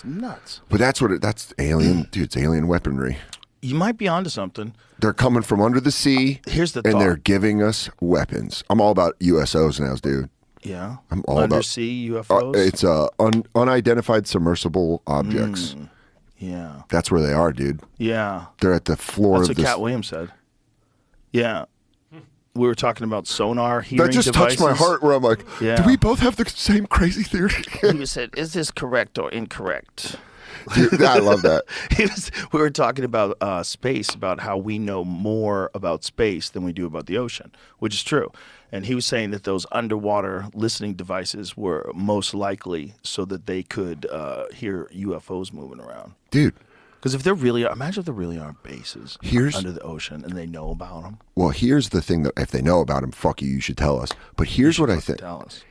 Nuts. But that's alien, dude. It's alien weaponry. You might be onto something. They're coming from under the sea. Here's the and thought. They're giving us weapons. I'm all about USOs now, dude. Yeah. I'm all undersea UFOs. It's unidentified submersible objects. Yeah. That's where they are, dude. Yeah. They're at the floor That's of what this. Cat Williams said. Yeah. We were talking about sonar hearing That just devices. touched my heart where I'm like, do we both have the same crazy theory? He said, is this correct or incorrect? Dude, I love that. We were talking about space, about how we know more about space than we do about the ocean, which is true. And he was saying that those underwater listening devices were most likely so that they could hear UFOs moving around. Dude. Because if imagine if there really are bases under the ocean and they know about them. Well, here's the thing that if they know about them, fuck you, you should tell us. But here's what I think. Tell us.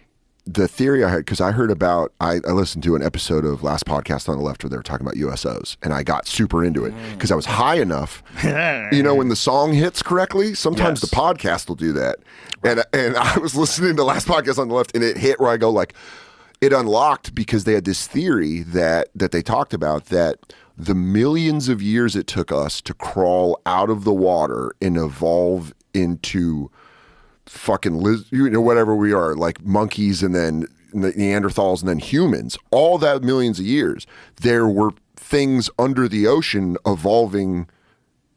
The theory I had, because I heard about, I listened to an episode of Last Podcast on the Left where they were talking about USOs, and I got super into it because I was high enough. You know, when the song hits correctly, sometimes the podcast will do that. And I was listening to Last Podcast on the Left, and it hit where I go like, it unlocked because they had this theory that they talked about that the millions of years it took us to crawl out of the water and evolve into fucking whatever we are, like monkeys and then Neanderthals and then humans, all that millions of years, there were things under the ocean evolving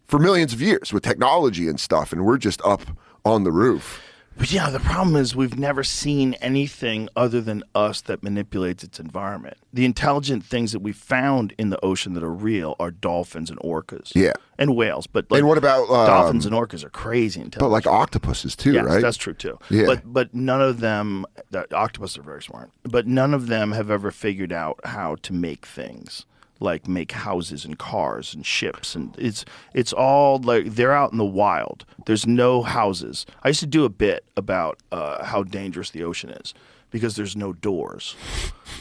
for millions of years with technology and stuff, and we're just up on the roof. But yeah, the problem is we've never seen anything other than us that manipulates its environment. The intelligent things that we found in the ocean that are real are dolphins and orcas. Yeah. And whales. But and what about dolphins and orcas are crazy intelligent. But like octopuses too, yes, right? That's true too. Yeah. But none of them, octopuses are very smart, but none of them have ever figured out how to make things. Like make houses and cars and ships, and it's all like they're out in the wild. There's no houses. I used to do a bit about how dangerous the ocean is because there's no doors.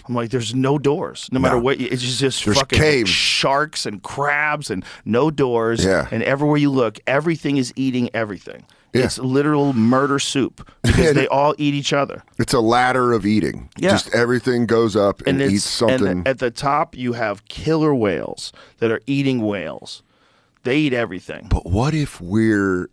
I'm like, there's no doors. No matter what, it's just there's fucking caves. Sharks and crabs and no doors. Yeah. And everywhere you look, everything is eating everything. Yeah. It's literal murder soup because they all eat each other. It's a ladder of eating. Yeah. Just everything goes up and eats something. And at the top, you have killer whales that are eating whales. They eat everything. But what if we're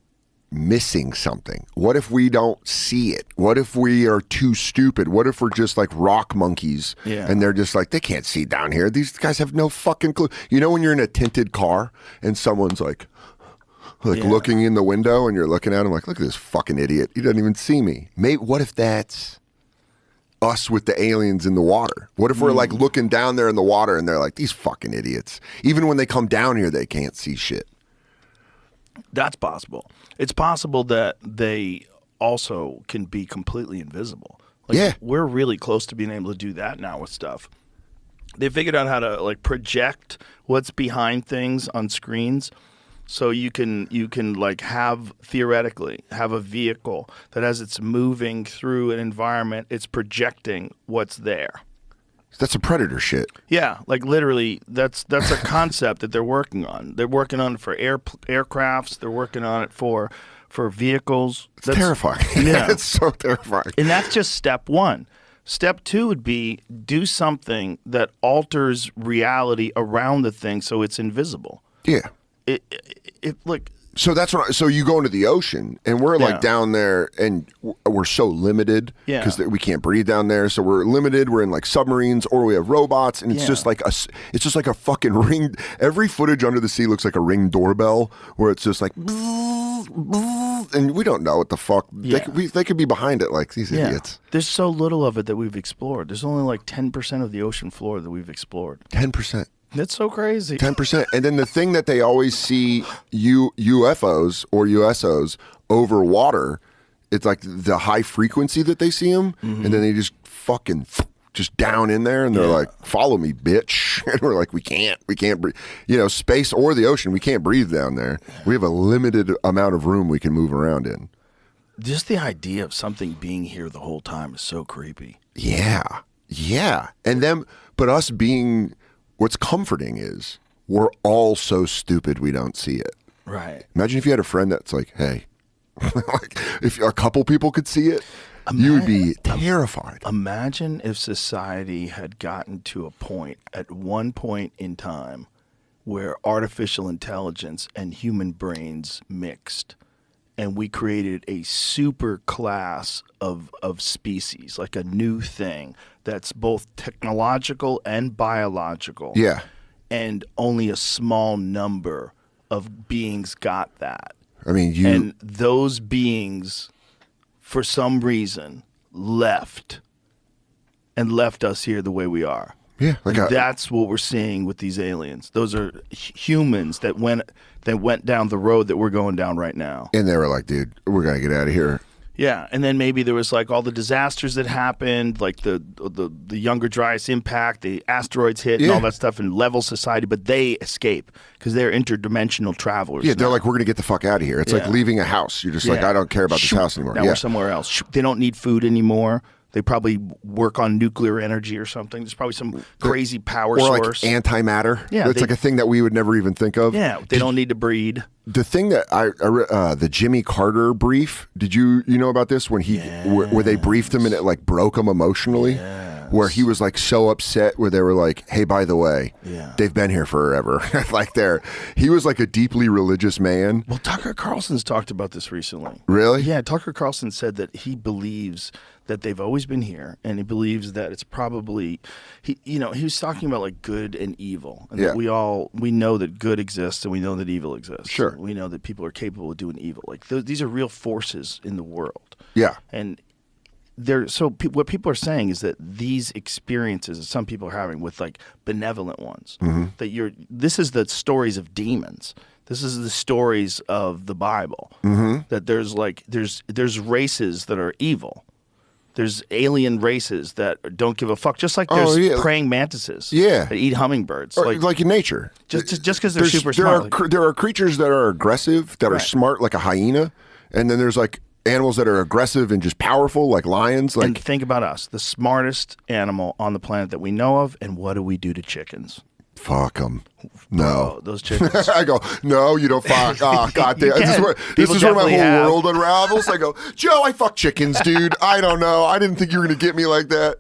missing something? What if we don't see it? What if we are too stupid? What if we're just like rock monkeys and they're just like, they can't see down here. These guys have no fucking clue. You know when you're in a tinted car and someone's like looking in the window and you're looking at him like, look at this fucking idiot. He doesn't even see me. What if that's us with the aliens in the water? What if we're like looking down there in the water and they're like, these fucking idiots. Even when they come down here, they can't see shit. That's possible. It's possible that they also can be completely invisible. Like, we're really close to being able to do that now with stuff. They figured out how to like project what's behind things on screens. So you can like theoretically have a vehicle that as it's moving through an environment, it's projecting what's there. That's a Predator shit. Yeah, like literally, that's a concept that they're working on. They're working on it for aircrafts. They're working on it for vehicles. It's terrifying. Yeah, it's so terrifying. And that's just step one. Step two would be do something that alters reality around the thing so it's invisible. Yeah. So that's what. So you go into the ocean, and we're like down there, and we're so limited because we can't breathe down there. So we're limited. We're in like submarines, or we have robots, and it's just like a fucking ring. Every footage under the sea looks like a Ring doorbell, where it's just like, and we don't know what the fuck. Yeah. They could be behind it, like these idiots. There's so little of it that we've explored. There's only like 10% of the ocean floor that we've explored. 10%. That's so crazy. 10%. And then the thing that they always see UFOs or USOs over water, it's like the high frequency that they see them, and then they just fucking just down in there, and they're like, follow me, bitch. And we're like, we can't breathe. You know, space or the ocean, we can't breathe down there. We have a limited amount of room we can move around in. Just the idea of something being here the whole time is so creepy. Yeah. Yeah. And then, but us being... What's comforting is we're all so stupid we don't see it. Right. Imagine if you had a friend that's like, hey, like if a couple people could see it. You would be terrified. Imagine if society had gotten to a point, at one point in time, where artificial intelligence and human brains mixed, and we created a super class of species, like a new thing that's both technological and biological. Yeah. And only a small number of beings got that. I mean, and those beings, for some reason, left us here the way we are. Yeah, that's what we're seeing with these aliens. Those are humans that went down the road that we're going down right now. And they were like, dude, we're gonna get out of here. Yeah, and then maybe there was like all the disasters that happened, like the Younger Dryas impact, the asteroids hit, and all that stuff, and level society. But they escape because they're interdimensional travelers. Yeah, they're like, we're gonna get the fuck out of here. It's like leaving a house. You're just like, I don't care about this house anymore. Now we're somewhere else. They don't need food anymore. They probably work on nuclear energy or something. There's probably some crazy power source. Or like antimatter. Yeah, it's like a thing that we would never even think of. Yeah, they don't need to breed. The thing that the Jimmy Carter brief, did you know about this? When where they briefed him and it like broke him emotionally? Yes. Where he was like so upset where they were like, hey, by the way, they've been here forever. Like he was like a deeply religious man. Well, Tucker Carlson's talked about this recently. Really? Yeah, Tucker Carlson said that he believes that they've always been here, and he believes that it's probably he was talking about like good and evil, and that we know that good exists and we know that evil exists. Sure, we know that people are capable of doing evil. Like these are real forces in the world. Yeah, and what people are saying is that these experiences that some people are having with like benevolent ones, that this is the stories of demons. This is the stories of the Bible. That there's races that are evil. There's alien races that don't give a fuck, just like there's praying mantises that eat hummingbirds. Or like in nature. Just because they're super smart. There are creatures that are aggressive, that are smart, like a hyena, and then there's like animals that are aggressive and just powerful, like lions. Like, and think about us, the smartest animal on the planet that we know of, and what do we do to chickens? Fuck them. No. Bro, those chickens. I go, no, you don't fuck. Oh, God damn. This is where my whole world unravels. I go, Joe, I fuck chickens, dude. I don't know. I didn't think you were going to get me like that.